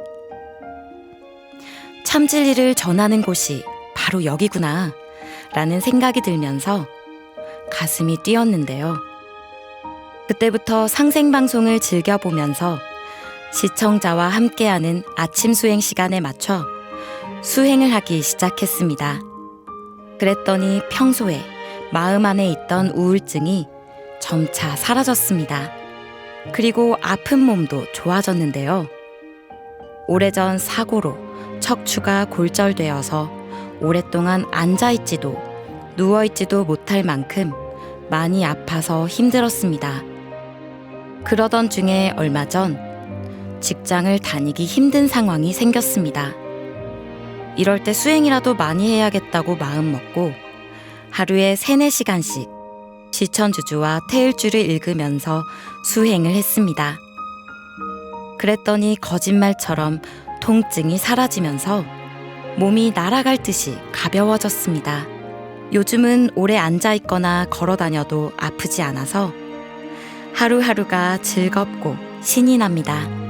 참 진리를 전하는 곳이 바로 여기구나 라는 생각이 들면서 가슴이 뛰었는데요. 그때부터 상생방송을 즐겨보면서 시청자와 함께하는 아침 수행 시간에 맞춰 수행을 하기 시작했습니다. 그랬더니 평소에 마음 안에 있던 우울증이 점차 사라졌습니다. 그리고 아픈 몸도 좋아졌는데요. 오래전 사고로 척추가 골절되어서 오랫동안 앉아있지도 누워있지도 못할 만큼 많이 아파서 힘들었습니다. 그러던 중에 얼마 전 직장을 다니기 힘든 상황이 생겼습니다. 이럴 때 수행이라도 많이 해야겠다고 마음먹고 하루에 3-4시간씩 시천주주와 태을주를 읽으면서 수행을 했습니다. 그랬더니 거짓말처럼 통증이 사라지면서 몸이 날아갈 듯이 가벼워졌습니다. 요즘은 오래 앉아있거나 걸어다녀도 아프지 않아서 하루하루가 즐겁고 신이 납니다.